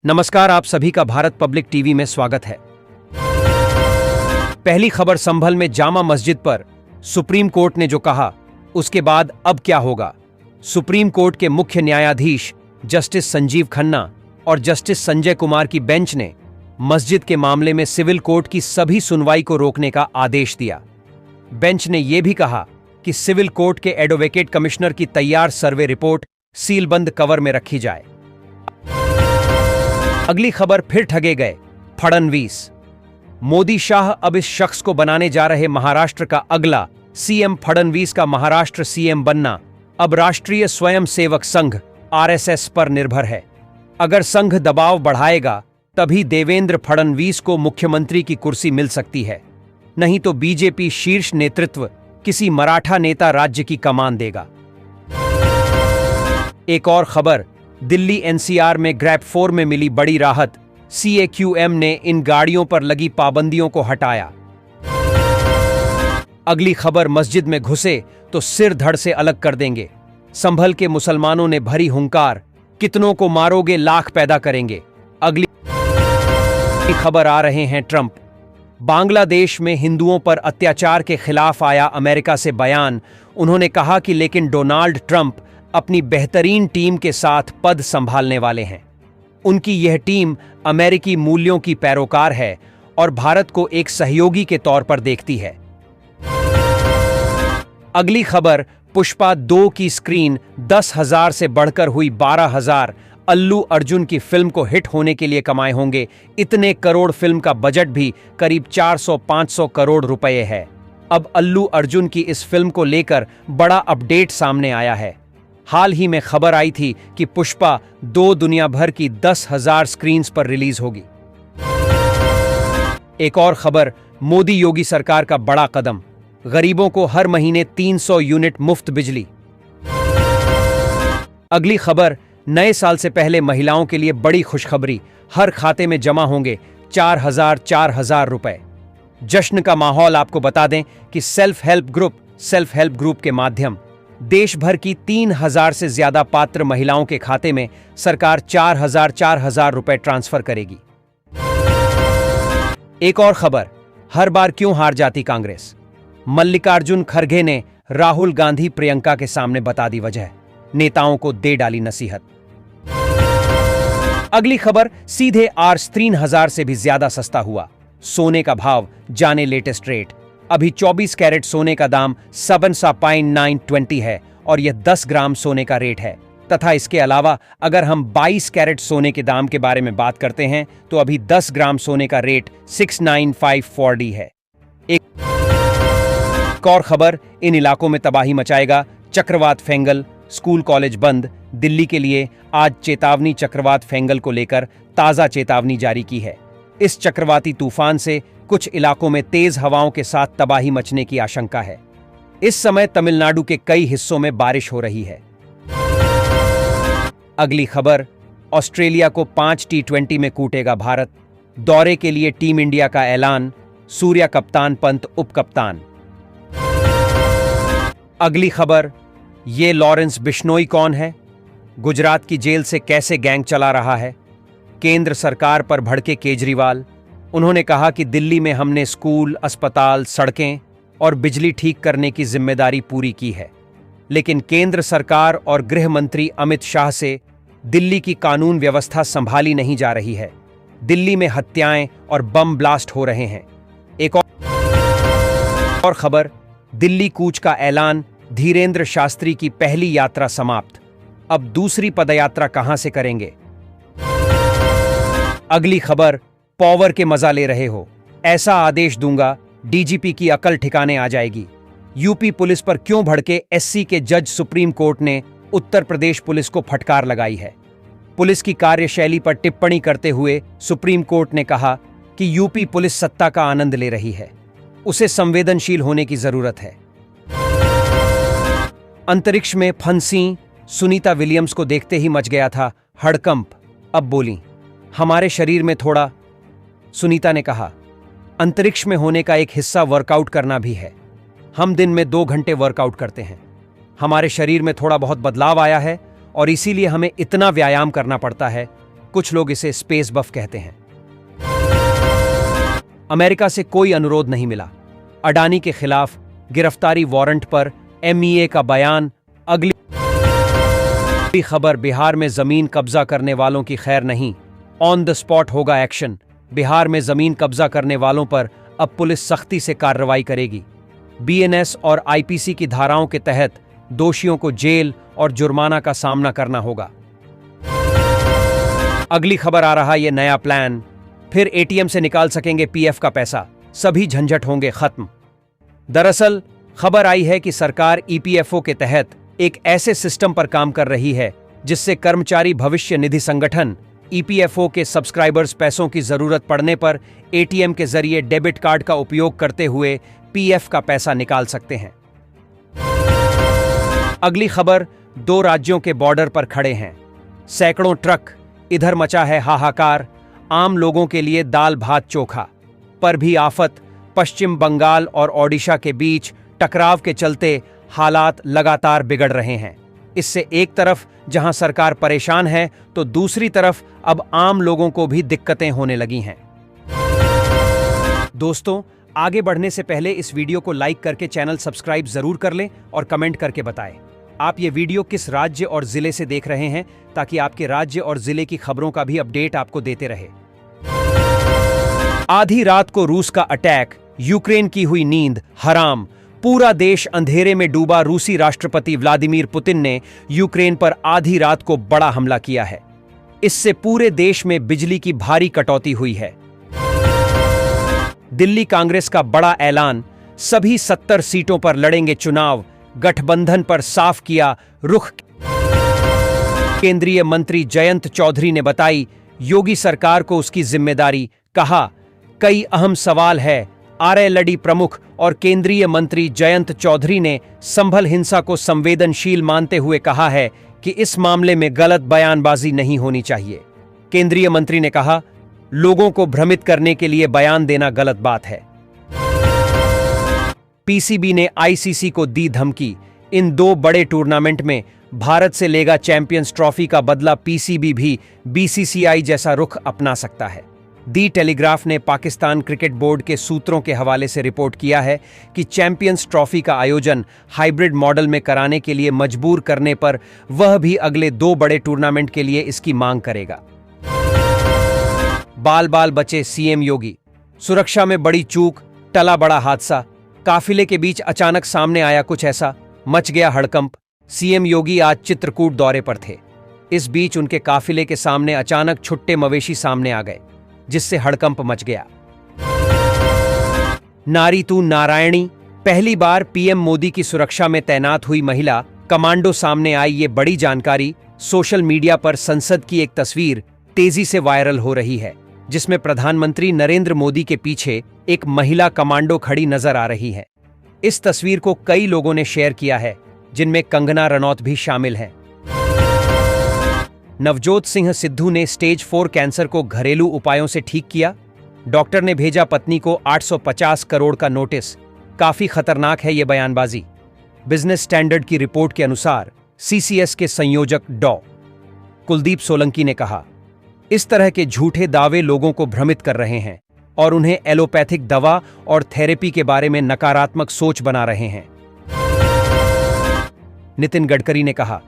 नमस्कार, आप सभी का भारत पब्लिक टीवी में स्वागत है। पहली खबर, संभल में जामा मस्जिद पर सुप्रीम कोर्ट ने जो कहा उसके बाद अब क्या होगा। सुप्रीम कोर्ट के मुख्य न्यायाधीश जस्टिस संजीव खन्ना और जस्टिस संजय कुमार की बेंच ने मस्जिद के मामले में सिविल कोर्ट की सभी सुनवाई को रोकने का आदेश दिया। बेंच ने यह भी कहा कि सिविल कोर्ट के एडवोकेट कमिश्नर की तैयार सर्वे रिपोर्ट सीलबंद कवर में रखी जाए। अगली खबर, फिर ठगे गए फडणवीस। मोदी शाह अब इस शख्स को बनाने जा रहे महाराष्ट्र का अगला सीएम। फडणवीस का महाराष्ट्र सीएम बनना अब राष्ट्रीय स्वयंसेवक संघ आरएसएस पर निर्भर है। अगर संघ दबाव बढ़ाएगा तभी देवेंद्र फडणवीस को मुख्यमंत्री की कुर्सी मिल सकती है, नहीं तो बीजेपी शीर्ष नेतृत्व किसी मराठा नेता राज्य की कमान देगा। एक और खबर, दिल्ली एनसीआर में ग्रैप 4 में मिली बड़ी राहत। सीएक्यूएम ने इन गाड़ियों पर लगी पाबंदियों को हटाया। अगली खबर, मस्जिद में घुसे तो सिर धड़ से अलग कर देंगे। संभल के मुसलमानों ने भरी हुंकार, कितनों को मारोगे लाख पैदा करेंगे। अगली खबर, आ रहे हैं ट्रंप। बांग्लादेश में हिंदुओं पर अत्याचार के खिलाफ आया अमेरिका से बयान। उन्होंने कहा कि लेकिन डोनाल्ड ट्रंप अपनी बेहतरीन टीम के साथ पद संभालने वाले हैं। उनकी यह टीम अमेरिकी मूल्यों की पैरोकार है और भारत को एक सहयोगी के तौर पर देखती है। अगली खबर, पुष्पा 2 की स्क्रीन 10,000 से बढ़कर हुई 12,000। अल्लू अर्जुन की फिल्म को हिट होने के लिए कमाए होंगे इतने करोड़। फिल्म का बजट भी करीब 400-500 करोड़ रुपए है। अब अल्लू अर्जुन की इस फिल्म को लेकर बड़ा अपडेट सामने आया है। हाल ही में खबर आई थी कि पुष्पा 2 दुनिया भर की 10,000 स्क्रीन्स पर रिलीज होगी। एक और खबर, मोदी योगी सरकार का बड़ा कदम, गरीबों को हर महीने 300 यूनिट मुफ्त बिजली। अगली खबर, नए साल से पहले महिलाओं के लिए बड़ी खुशखबरी, हर खाते में जमा होंगे 4,000 रुपए। जश्न का माहौल। आपको बता दें कि सेल्फ हेल्प ग्रुप के माध्यम देश भर की 3,000 से ज्यादा पात्र महिलाओं के खाते में सरकार 4,000 रुपए ट्रांसफर करेगी। एक और खबर, हर बार क्यों हार जाती कांग्रेस। मल्लिकार्जुन खड़गे ने राहुल गांधी प्रियंका के सामने बता दी वजह, नेताओं को दे डाली नसीहत। अगली खबर, सीधे आर्स 3,000 से भी ज्यादा सस्ता हुआ सोने का भाव, जाने लेटेस्ट रेट। अभी 24 कैरेट सोने का दाम 7.920 है और यह 10 ग्राम सोने का रेट है। तथा इसके अलावा अगर हम 22 कैरेट सोने के दाम के बारे में बात करते हैं तो अभी 10 ग्राम सोने का रेट 69540 है। एक और खबर, इन इलाकों में तबाही मचाएगा चक्रवात फेंगल। स्कूल कॉलेज बंद। दिल्ली के लिए आज चेतावनी चक्रवात फेंगल को लेकर ताजा चेतावनी जारी की है। इस चक्रवाती तूफान से कुछ इलाकों में तेज हवाओं के साथ तबाही मचने की आशंका है। इस समय तमिलनाडु के कई हिस्सों में बारिश हो रही है। अगली खबर, ऑस्ट्रेलिया को 5 T20 में कूटेगा भारत। दौरे के लिए टीम इंडिया का ऐलान, सूर्या कप्तान, पंत उप कप्तान। अगली खबर, ये लॉरेंस बिश्नोई कौन है, गुजरात की जेल से कैसे गैंग चला रहा है। केंद्र सरकार पर भड़के केजरीवाल। उन्होंने कहा कि दिल्ली में हमने स्कूल, अस्पताल, सड़कें और बिजली ठीक करने की जिम्मेदारी पूरी की है, लेकिन केंद्र सरकार और गृह मंत्री अमित शाह से दिल्ली की कानून व्यवस्था संभाली नहीं जा रही है। दिल्ली में हत्याएं और बम ब्लास्ट हो रहे हैं। एक और खबर, दिल्ली कूच का ऐलान, धीरेन्द्र शास्त्री की पहली यात्रा समाप्त। अब दूसरी पदयात्रा कहां से करेंगे। अगली खबर, पावर के मजा ले रहे हो, ऐसा आदेश दूंगा डीजीपी की अकल ठिकाने आ जाएगी। यूपी पुलिस पर क्यों भड़के एससी के जज। सुप्रीम कोर्ट ने उत्तर प्रदेश पुलिस को फटकार लगाई है। पुलिस की कार्यशैली पर टिप्पणी करते हुए सुप्रीम कोर्ट ने कहा कि यूपी पुलिस सत्ता का आनंद ले रही है, उसे संवेदनशील होने की जरूरत है। अंतरिक्ष में फंसी सुनीता विलियम्स को देखते ही मच गया था हड़कंप। अब बोली, हमारे शरीर में थोड़ा, सुनीता ने कहा, अंतरिक्ष में होने का एक हिस्सा वर्कआउट करना भी है। हम दिन में 2 घंटे वर्कआउट करते हैं। हमारे शरीर में थोड़ा बहुत बदलाव आया है और इसीलिए हमें इतना व्यायाम करना पड़ता है कुछ लोग इसे स्पेस बफ कहते हैं। अमेरिका से कोई अनुरोध नहीं मिला। अडानी के खिलाफ गिरफ्तारी वारंट पर MEA का बयान। अगली खबर, बिहार में जमीन कब्जा करने वालों की खैर नहीं, ऑन द स्पॉट होगा एक्शन। बिहार में जमीन कब्जा करने वालों पर अब पुलिस सख्ती से कार्रवाई करेगी। BNS और IPC की धाराओं के तहत दोषियों को जेल और जुर्माना का सामना करना होगा। अगली खबर आ रहा ये नया प्लान, फिर ATM से निकाल सकेंगे PF का पैसा, सभी झंझट होंगे खत्म। दरअसल खबर आई है कि सरकार EPFO के तहत एक ऐसे सिस्टम पर काम कर रही है जिससे कर्मचारी भविष्य निधि संगठन EPFO के सब्सक्राइबर्स पैसों की जरूरत पड़ने पर ATM के जरिए डेबिट कार्ड का उपयोग करते हुए PF का पैसा निकाल सकते हैं। अगली खबर, 2 राज्यों के बॉर्डर पर खड़े हैं सैकड़ों ट्रक, इधर मचा है हाहाकार। आम लोगों के लिए दाल भात चोखा पर भी आफत। पश्चिम बंगाल और ओडिशा के बीच टकराव के चलते हालात लगातार बिगड़ रहे हैं। इससे एक तरफ जहां सरकार परेशान है तो दूसरी तरफ अब आम लोगों को भी दिक्कतें होने लगी हैं। दोस्तों, आगे बढ़ने से पहले इस वीडियो को लाइक करके चैनल सब्सक्राइब जरूर कर लें और कमेंट करके बताएं आप ये वीडियो किस राज्य और जिले से देख रहे हैं, ताकि आपके राज्य और जिले की खबरों का भी अपडेट आपको देते रहे। आधी रात को रूस का अटैक, यूक्रेन की हुई नींद हराम। पूरा देश अंधेरे में डूबा। रूसी राष्ट्रपति व्लादिमीर पुतिन ने यूक्रेन पर आधी रात को बड़ा हमला किया है। इससे पूरे देश में बिजली की भारी कटौती हुई है। दिल्ली कांग्रेस का बड़ा ऐलान, सभी 70 सीटों पर लड़ेंगे चुनाव। गठबंधन पर साफ किया रुख। केंद्रीय मंत्री जयंत चौधरी ने बताई योगी सरकार को उसकी जिम्मेदारी। कहा कई अहम सवाल है। RLD प्रमुख और केंद्रीय मंत्री जयंत चौधरी ने संभल हिंसा को संवेदनशील मानते हुए कहा है कि इस मामले में गलत बयानबाजी नहीं होनी चाहिए। केंद्रीय मंत्री ने कहा लोगों को भ्रमित करने के लिए बयान देना गलत बात है। PCB ने ICC को दी धमकी। इन 2 बड़े टूर्नामेंट में भारत से लेगा चैंपियंस ट्रॉफी का बदला। PCB भी BCCI जैसा रुख अपना सकता है। दी टेलीग्राफ ने पाकिस्तान क्रिकेट बोर्ड के सूत्रों के हवाले से रिपोर्ट किया है कि चैंपियंस ट्रॉफी का आयोजन हाइब्रिड मॉडल में कराने के लिए मजबूर करने पर वह भी अगले 2 बड़े टूर्नामेंट के लिए इसकी मांग करेगा। बाल बाल बचे CM योगी, सुरक्षा में बड़ी चूक, टला बड़ा हादसा। काफिले के बीच अचानक सामने आया कुछ ऐसा, मच गया हड़कंप। CM योगी आज चित्रकूट दौरे पर थे। इस बीच उनके काफिले के सामने अचानक छुट्टे मवेशी सामने आ गए, जिससे हड़कंप मच गया। नारी तू नारायणी, पहली बार PM मोदी की सुरक्षा में तैनात हुई महिला कमांडो सामने आई। ये बड़ी जानकारी। सोशल मीडिया पर संसद की एक तस्वीर तेजी से वायरल हो रही है, जिसमें प्रधानमंत्री नरेंद्र मोदी के पीछे एक महिला कमांडो खड़ी नजर आ रही है। इस तस्वीर को कई लोगों ने शेयर किया है, जिनमें कंगना रनौत भी शामिल हैं। नवजोत सिंह सिद्धू ने स्टेज 4 कैंसर को घरेलू उपायों से ठीक किया। डॉक्टर ने भेजा पत्नी को 850 करोड़ का नोटिस। काफी खतरनाक है ये बयानबाजी। बिजनेस स्टैंडर्ड की रिपोर्ट के अनुसार CCS के संयोजक डॉ. कुलदीप सोलंकी ने कहा इस तरह के झूठे दावे लोगों को भ्रमित कर रहे हैं और उन्हें एलोपैथिक दवा और थेरेपी के बारे में नकारात्मक सोच बना रहे हैं। नितिन गडकरी ने कहा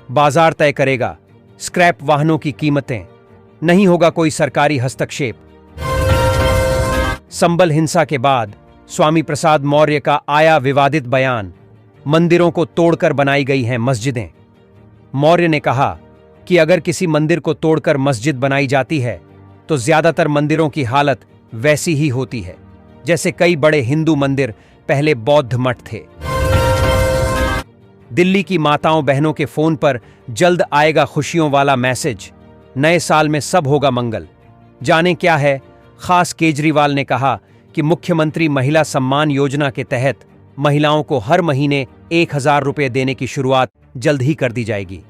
बाजार तय करेगा स्क्रैप वाहनों की कीमतें, नहीं होगा कोई सरकारी हस्तक्षेप। संबल हिंसा के बाद स्वामी प्रसाद मौर्य का आया विवादित बयान, मंदिरों को तोड़कर बनाई गई हैं मस्जिदें। मौर्य ने कहा कि अगर किसी मंदिर को तोड़कर मस्जिद बनाई जाती है तो ज्यादातर मंदिरों की हालत वैसी ही होती है जैसे कई बड़े हिंदू मंदिर पहले बौद्ध मठ थे। दिल्ली की माताओं बहनों के फोन पर जल्द आएगा खुशियों वाला मैसेज, नए साल में सब होगा मंगल। जाने क्या है खास। केजरीवाल ने कहा कि मुख्यमंत्री महिला सम्मान योजना के तहत महिलाओं को हर महीने 1000 रुपये देने की शुरुआत जल्द ही कर दी जाएगी।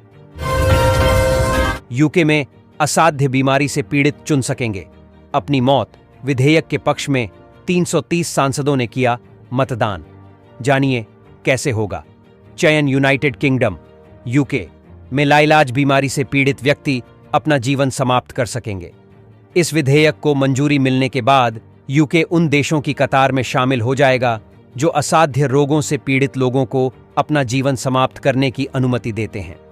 यूके में असाध्य बीमारी से पीड़ित चुन सकेंगे अपनी मौत। विधेयक के पक्ष में 330 सांसदों ने किया मतदान। जानिए कैसे होगा चयन। यूनाइटेड किंगडम यूके में लाइलाज बीमारी से पीड़ित व्यक्ति अपना जीवन समाप्त कर सकेंगे। इस विधेयक को मंजूरी मिलने के बाद यूके उन देशों की कतार में शामिल हो जाएगा जो असाध्य रोगों से पीड़ित लोगों को अपना जीवन समाप्त करने की अनुमति देते हैं।